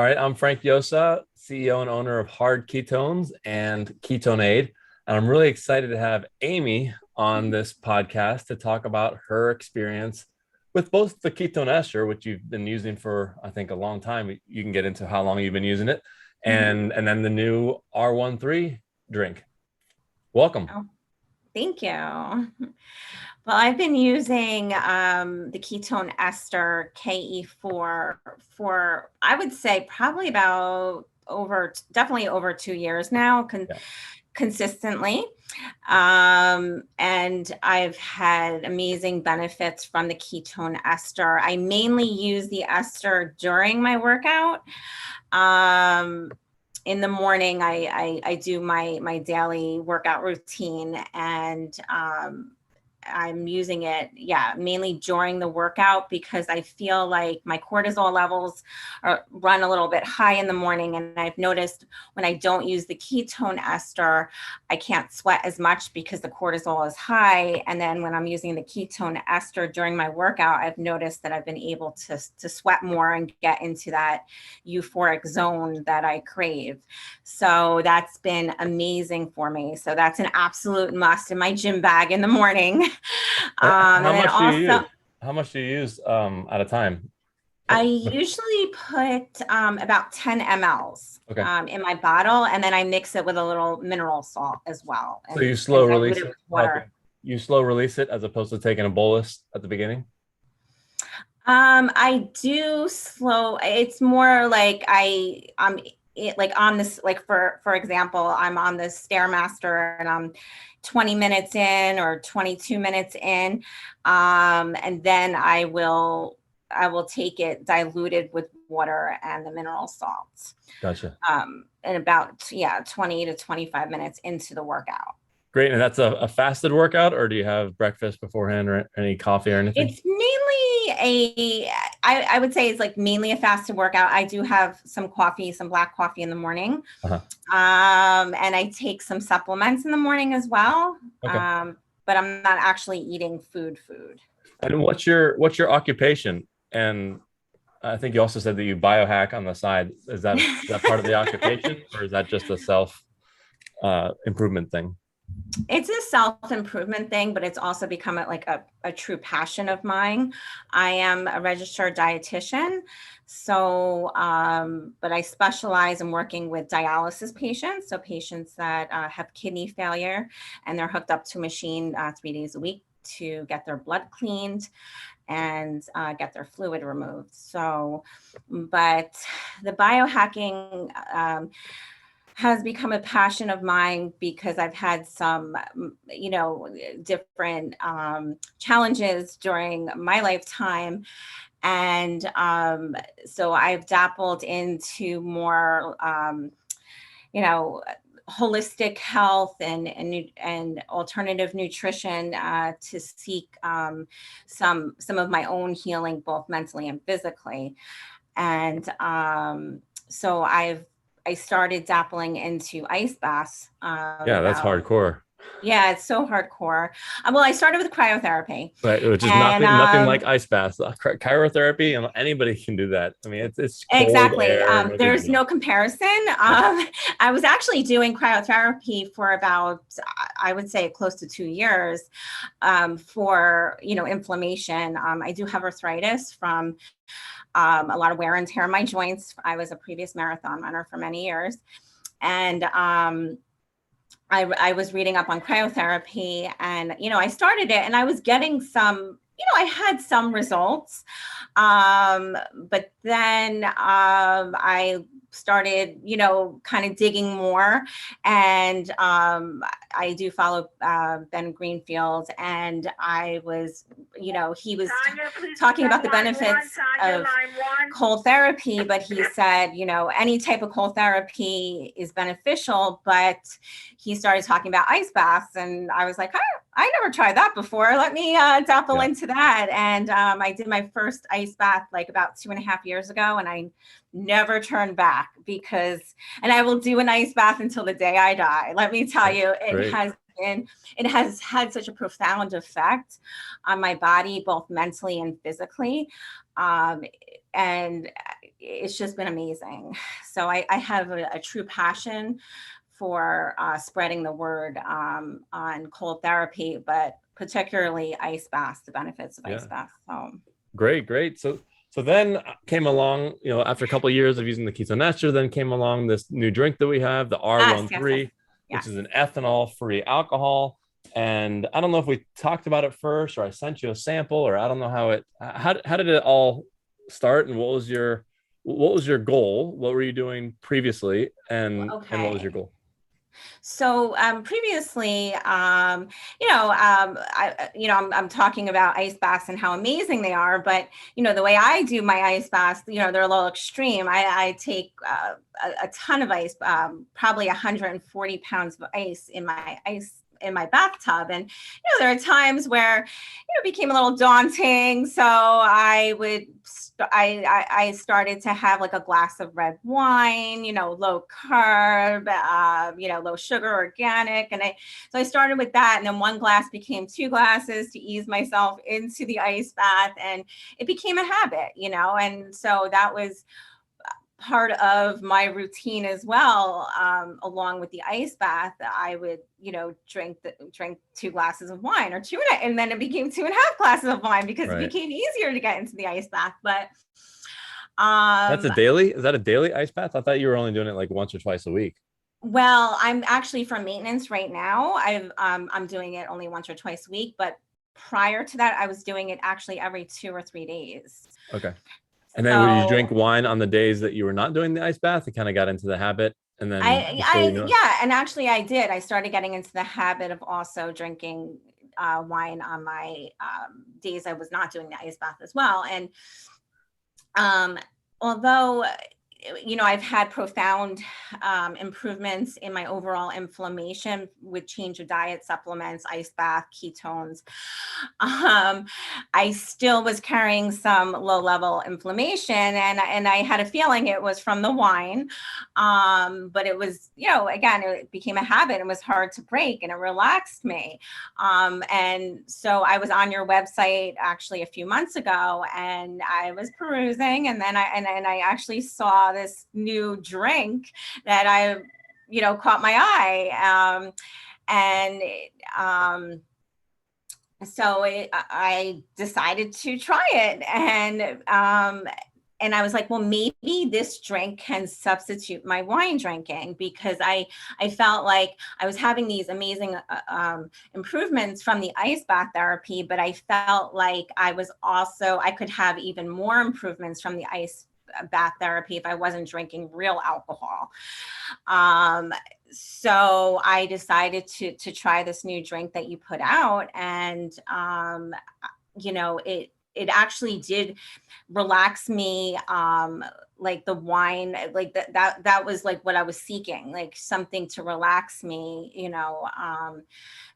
All right, I'm Frank Yosa, CEO and owner of Hard Ketones and Ketone Aid. And I'm really excited to have Amy on this podcast to talk about her experience with both the ketone ester, which you've been using for, I think, a long time. You can get into how long you've been using it, and then the new R13 drink. Welcome. Oh, thank you. Well, I've been using the ketone ester KE4 for, I would say, probably about definitely over 2 years now, Yeah. consistently. And I've had amazing benefits from the ketone ester. I mainly use the ester during my workout. In the morning, I do my daily workout routine, and I'm using it, mainly during the workout because I feel like my cortisol levels run a little bit high in the morning. And I've noticed when I don't use the ketone ester, I can't sweat as much because the cortisol is high. And then when I'm using the ketone ester during my workout, I've noticed that I've been able to sweat more and get into that euphoric zone that I crave. So that's been amazing for me. So that's an absolute must in my gym bag in the morning. How And then much do you use? also, How much do you use at a time? I usually put about 10 mLs Okay. in my bottle, and then I mix it with a little mineral salt as well, So you and slow dilute release it it? with water. You slow release it as opposed to taking a bolus at the beginning? I do slow. It's more like like on this, like for example, I'm on the Stairmaster and I'm 20 minutes in or 22 minutes in, and then I will take it diluted with water and the mineral salts, Gotcha. and about 20 to 25 minutes into the workout. Great. And that's a fasted workout, or do you have breakfast beforehand or any coffee or anything? It's I would say it's like mainly a fasted workout. I do have some coffee, some black coffee in the morning. Uh-huh. And I take some supplements in the morning as well. Okay. But I'm not actually eating food. And what's your occupation? And I think you also said that you biohack on the side. Is that part of the occupation, or is that just a self improvement thing? It's a self-improvement thing, but it's also become a true passion of mine. I am a registered dietitian. So, but I specialize in working with dialysis patients. So patients that have kidney failure and they're hooked up to a machine 3 days a week to get their blood cleaned and get their fluid removed. So, but the biohacking, has become a passion of mine because I've had some, different challenges during my lifetime. And so I've dabbled into more, you know, holistic health and alternative nutrition to seek some of my own healing, both mentally and physically. And so I started dabbling into ice baths Yeah, that's about, hardcore. yeah, it's so hardcore. Well, I started with cryotherapy, Right, which is and nothing like ice baths. Chirotherapy, and anybody can do that. I mean, it's cold exactly. air, no big There's deal. no comparison. Yeah. I was actually doing cryotherapy for about, I would say, close to 2 years for, inflammation. I do have arthritis from a lot of wear and tear in my joints. I was a previous marathon runner for many years. And I was reading up on cryotherapy, and, I started it and I was getting some, I had some results. But then I started, kind of digging more. And I do follow Ben Greenfield, and I was, he was talking about the benefits of cold therapy, but he said, any type of cold therapy is beneficial, but he started talking about ice baths, and I was like, I never tried that before. Let me dabble Yeah. into that. And I did my first ice bath like about 2.5 years ago, and I never turned back and I will do an ice bath until the day I die. Let me tell you, Great. it has had such a profound effect on my body, both mentally and physically. And it's just been amazing. So I have a true passion for spreading the word on cold therapy, but particularly ice baths, the benefits of ice Yeah. baths. So Great. So then came along, after a couple of years of using the ketone ester, then came along this new drink that we have, the yes, R13, which yes. is an ethanol-free alcohol. And I don't know if we talked about it first, or I sent you a sample, or I don't know how did it all start, and what was your goal? What were you doing previously, and what was your Okay. goal? So previously, I'm talking about ice baths and how amazing they are, but the way I do my ice baths, they're a little extreme. I take a ton of ice, probably 140 pounds of ice in my bathtub, and there are times where it became a little daunting, so I started to have like a glass of red wine, low carb, low sugar, organic. So I started with that. And then one glass became two glasses to ease myself into the ice bath. And it became a habit, and so that was part of my routine as well. Along with the ice bath, I would, drink two glasses of wine, or and then it became 2.5 glasses of wine because it Right. became easier to get into the ice bath. But That's um, a daily? Is that a daily ice bath? I thought you were only doing it like once or twice a week. well, I'm actually for maintenance right now. I'm doing it only once or twice a week, but prior to that, I was doing it actually every 2 or 3 days. Okay. And then would you drink So wine on the days that you were not doing the ice bath? It kind of got into the habit. And then before you know it. yeah, and actually I did. I started getting into the habit of also drinking wine on my days I was not doing the ice bath as well. And um, although I've had profound improvements in my overall inflammation with change of diet, supplements, ice bath, ketones. I still was carrying some low level inflammation, and I had a feeling it was from the wine. But it was, again, it became a habit and was hard to break, and it relaxed me. And so I was on your website actually a few months ago, and I was perusing, and then I actually saw this new drink that caught my eye. And so I decided to try it, and I was like, well, maybe this drink can substitute my wine drinking, because I felt like I was having these amazing improvements from the ice bath therapy, but I felt like I could have even more improvements from the ice bath therapy if I wasn't drinking real alcohol. So I decided to try this new drink that you put out, and it actually did relax me. Like the wine, like that was like what I was seeking, like something to relax me,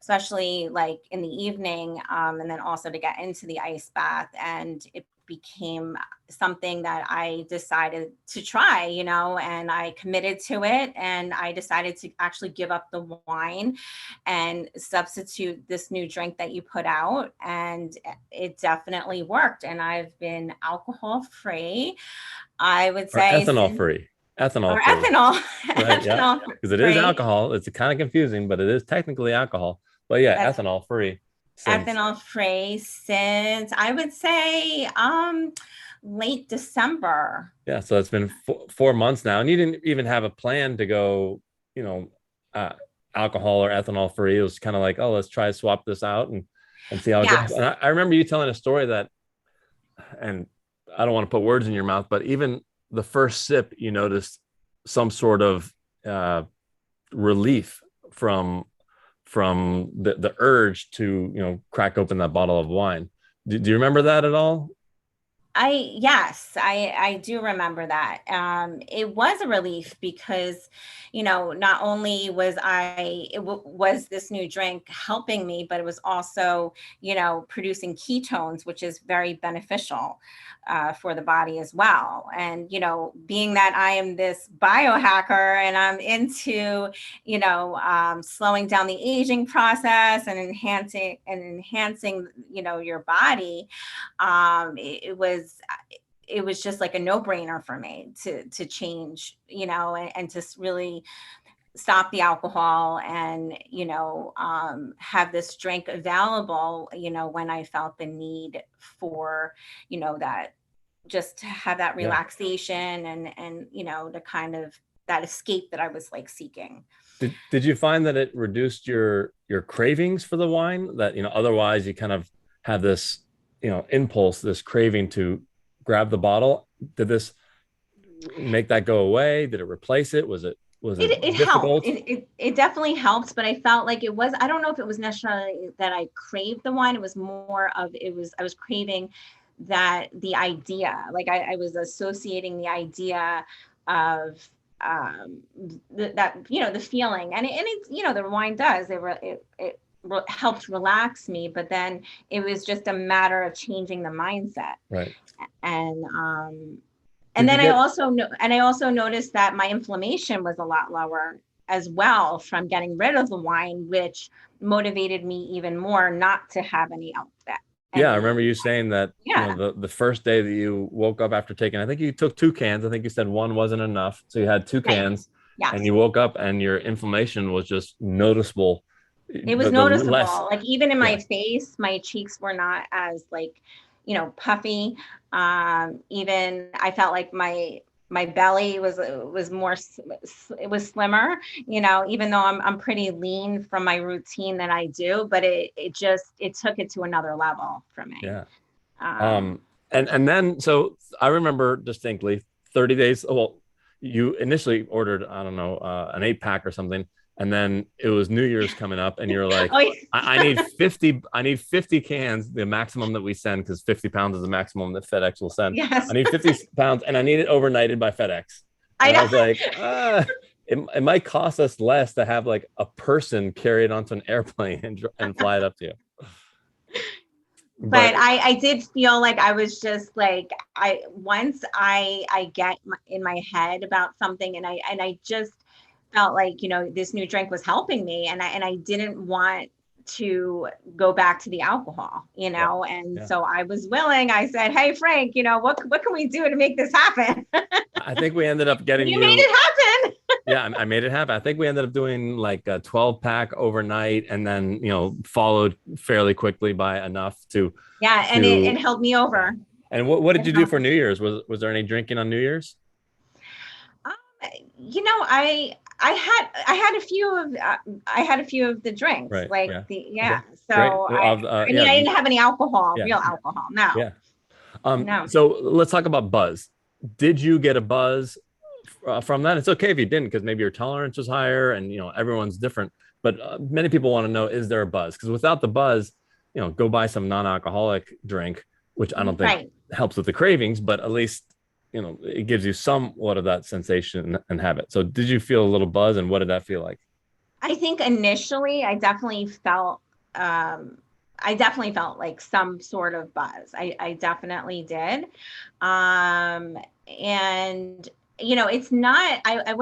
especially like in the evening, and then also to get into the ice bath. And it became something that I decided to try, and I committed to it, and I decided to actually give up the wine and substitute this new drink that you put out, and it definitely worked. And I've been alcohol free, I would Or say, ethanol since, free. or Ethanol free. ethanol, Right. Yeah. ethanol Because it is free. alcohol. It's kind of confusing, but it is technically alcohol. But yeah, That's ethanol free since. ethanol free since, I would say, late December. Yeah. So it's been 4 months now. And you didn't even have a plan to go, you know, uh, alcohol or ethanol free. It was kind of like, oh, let's try to swap this out and see how it goes. Yes. And I remember you telling a story that, and I don't want to put words in your mouth, but even the first sip, you noticed some sort of uh, relief from the urge to crack open that bottle of wine. Do you remember that at all? Yes, I do remember that. It was a relief because, not only was this new drink helping me, but it was also, producing ketones, which is very beneficial for the body as well. And, being that I am this biohacker and I'm into, slowing down the aging process and enhancing, your body, it was it was just like a no-brainer for me to change, and to really stop the alcohol and, have this drink available, when I felt the need for, that, just to have that Yeah. relaxation and, the kind of that escape that I was like seeking. Did you find that it reduced your cravings for the wine? That otherwise you kind of have this impulse, this craving to grab the bottle. Did this make that go away? Did it replace it? Was it It helped. difficult? It definitely helps, but I felt like it was, I don't know if it was necessarily that I craved the wine. It was more of, I was craving that the idea, like I was associating the idea of that, the feeling, and it's, the wine does, it helped relax me, but then it was just a matter of changing the mindset. Right. And and Did you then get I also noticed that my inflammation was a lot lower as well from getting rid of the wine, which motivated me even more not to have Yeah, I any. remember you saying that, Yeah. the first day that you woke up after taking, I think you took 2 cans. I think you said one wasn't enough. So you had two Right. cans and Yes. you woke up and your inflammation was just noticeable. It was The less, noticeable. Like even in my yeah, face, my cheeks were not as like, puffy. Even I felt like my belly was more it was slimmer, even though I'm pretty lean from my routine that I do, but it took it to another level for me. yeah. Um, Um, and then so I remember distinctly 30 days. Well, you initially ordered, I don't know, an 8 pack or something, and then it was New Year's coming up, and you're like, oh yeah. I need 50, I need 50 cans, the maximum that we send, because 50 pounds is the maximum that FedEx will send. I Yes, need 50 pounds, and I need it overnighted by FedEx. I And I know. was like, it might cost us less to have like a person carry it onto an airplane and fly it up to you. But But I did feel like I was just like, once I get in my head about something, and I just felt like, this new drink was helping me, and I didn't want to go back to the alcohol, yeah, and yeah. so I was willing. I said, hey Frank, what can we do to make this happen? I think we ended up getting You made you. it happen. Yeah, I made it happen. I think we ended up doing like a 12 pack overnight, and then followed fairly quickly by enough Yeah, and it to held me yeah. over. And what did It you do helped. for New Year's? Was there any drinking on New Year's? Um, I had a few of the drinks, Right. like Yeah. yeah. Okay. Great. So Well, I mean, yeah. I didn't have any alcohol, Yeah. real alcohol. No, Yeah. no. So let's talk about buzz. Did you get a buzz from that? It's okay if you didn't, because maybe your tolerance was higher, and everyone's different. But many people want to know: is there a buzz? Because without the buzz, go buy some non-alcoholic drink, which I don't think Right. helps with the cravings, but at least it gives you somewhat of that sensation and habit. So, did you feel a little buzz, and what did that feel like? I think initially um, I definitely felt like some sort of buzz. I definitely did. And it's not, I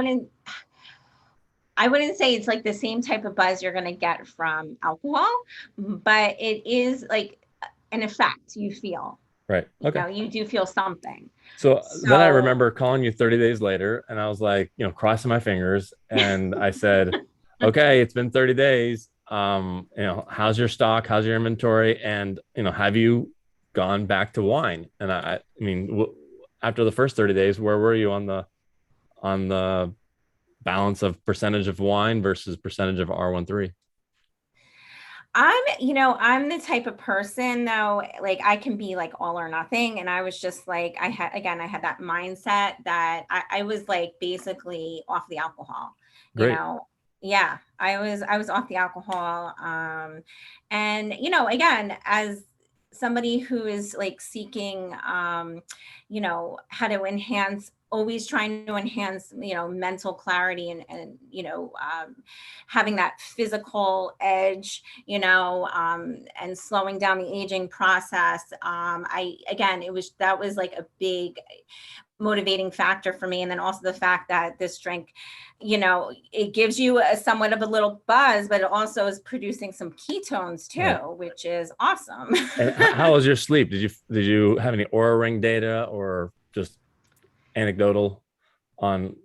wouldn't say it's like the same type of buzz you're going to get from alcohol, but it is like an effect you feel. Right. Okay. You do feel something. So then I So, remember calling you 30 days later, and I was like, crossing my fingers, and I said, "Okay, it's been 30 days. How's your stock? How's your inventory? And have you gone back to wine?" And I mean, after the first 30 days, where were you on the balance of percentage of wine versus percentage of R13? I'm the type of person though, like I can be like all or nothing. And I was just like, I had that mindset that I was like basically off the alcohol, you Great. know. Yeah, I was off the alcohol. And again, as somebody who is like seeking how to enhance, always trying to enhance, mental clarity and having that physical edge, and slowing down the aging process. I again, that was like a big motivating factor for me. And then also the fact that this drink, it gives you a somewhat of a little buzz, but it also is producing some ketones too, Right. which is awesome. And how was your sleep? Did you have any Aura Ring data or just anecdotal on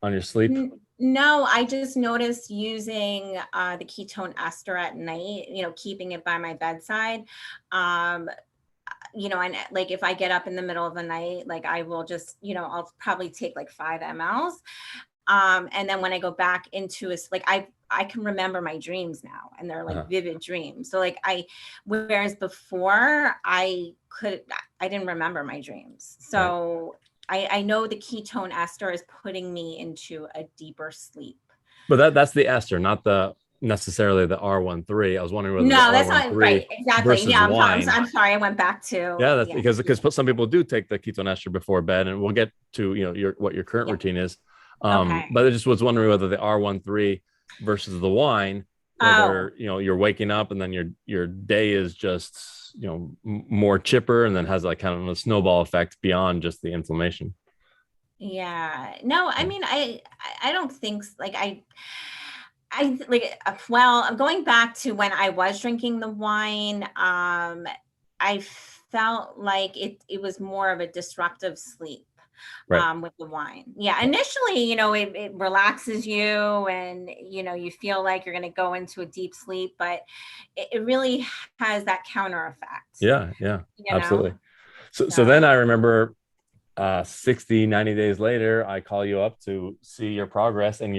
your sleep? No, I just noticed using the ketone ester at night, keeping it by my bedside. Um, and like if I get up in the middle of the night, like I will just, I'll probably take like 5 mLs. And then when I go back into it, like I can remember my dreams now, and they're like vivid dreams. So like whereas before I didn't remember my dreams. So I know the ketone ester is putting me into a deeper sleep. But that's the ester, not the necessarily the R13. I was wondering whether the No, that's not right. R13 Exactly. versus Yeah, wine. I'm sorry. I went back to Yeah, that's because some people do take the ketone ester before bed, and we'll get to what your current routine is. Okay. But I just was wondering whether the R13 versus the wine, whether you're waking up and then your day is just more chipper, and then has like kind of a snowball effect beyond just the inflammation. Yeah. No, I mean, I don't think like I like, well, I'm going back to when I was drinking the wine. I felt like it was more of a disruptive sleep Right. with the wine. Yeah. Initially, it relaxes you, and, you feel like you're going to go into a deep sleep, but it really has that counter effect. Yeah. Absolutely. So then So. I remember 60, 90 days later, I call you up to see your progress, and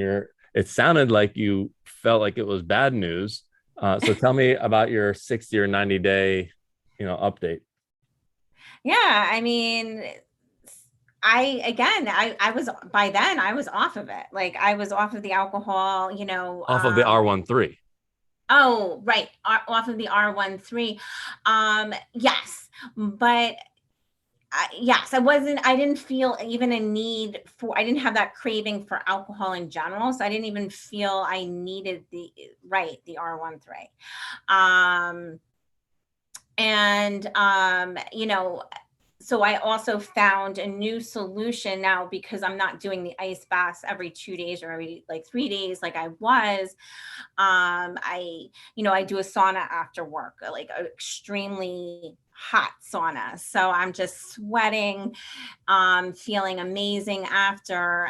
it sounded like you felt like it was bad news. So tell me about your 60 or 90-day, update. Yeah, I mean, I was, by then I was off of it. Like I was off of the alcohol, Off of the R13. Oh, right. Off of the R13. Yes, but yes, I didn't feel even a need I didn't have that craving for alcohol in general. So I didn't even feel I needed the R13. And, so I also found a new solution now, because I'm not doing the ice baths every 2 days or every like 3 days like I was. I do a sauna after work, like an extremely hot sauna. So I'm just sweating, feeling amazing after,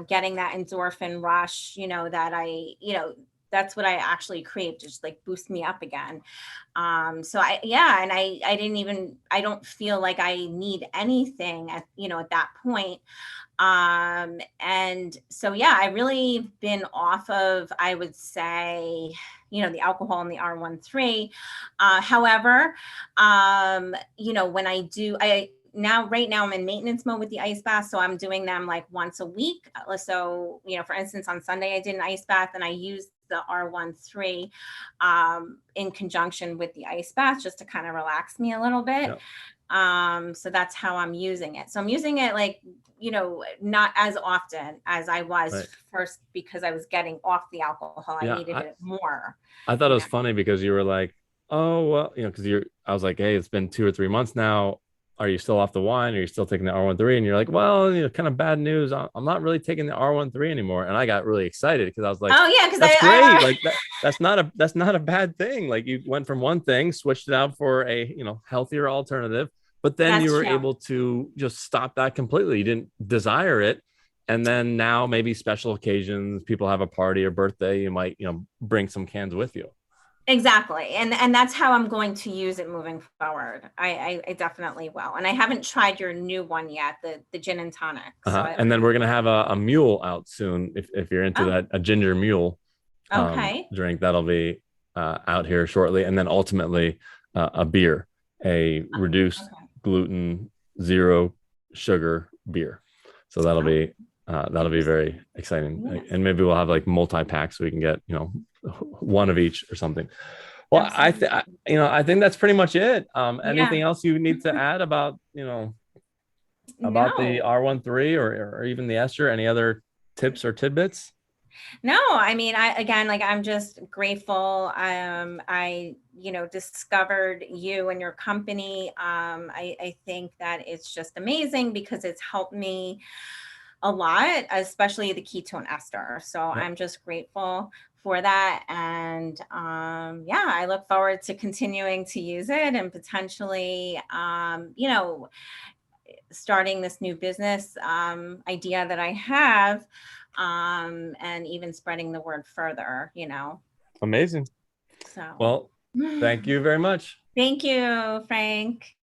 getting that endorphin rush, that's what I actually crave, to just like boost me up again. So and I don't feel like I need anything at that point. And so, yeah, I really been off of, I would say, the alcohol and the R13. However, when right now I'm in maintenance mode with the ice bath. So I'm doing them like once a week. So, for instance, on Sunday, I did an ice bath, and I used the R13 in conjunction with the ice bath, just to kind of relax me a little bit. So that's how I'm using it. So I'm using it like, not as often as I was first, because I was getting off the alcohol. I needed it more. I thought it was funny because you were like, oh, well, because I was like, hey, it's been 2 or 3 months now. Are you still off the wine? Are you still taking the R13? And you're like, well, kind of bad news. I'm not really taking the R13 anymore. And I got really excited because I was like, oh yeah, because that's great. Like that's not a bad thing. Like you went from one thing, switched it out for a, healthier alternative, but then you were able to just stop that completely. You didn't desire it. And then now maybe special occasions, people have a party or birthday, you might, bring some cans with you. Exactly. And that's how I'm going to use it moving forward. I definitely will. And I haven't tried your new one yet, the gin and tonic. And then we're going to have a mule out soon. If you're into that, a ginger mule drink, that'll be out here shortly. And then ultimately a beer, a reduced gluten, zero sugar beer. So that'll be very exciting. Yes. And maybe we'll have like multi-packs so we can get, one of each or something. Well, I think that's pretty much it. Anything else you need to add about, about the R13 or even the ester? Any other tips or tidbits? No, I mean, again, like, I'm just grateful. I, discovered you and your company. I think that it's just amazing because it's helped me a lot, especially the ketone ester. So Yep. I'm just grateful for that. And yeah, I look forward to continuing to use it and potentially, starting this new business idea that I have, and even spreading the word further. Amazing. So Well, thank you very much. thank you, Frank.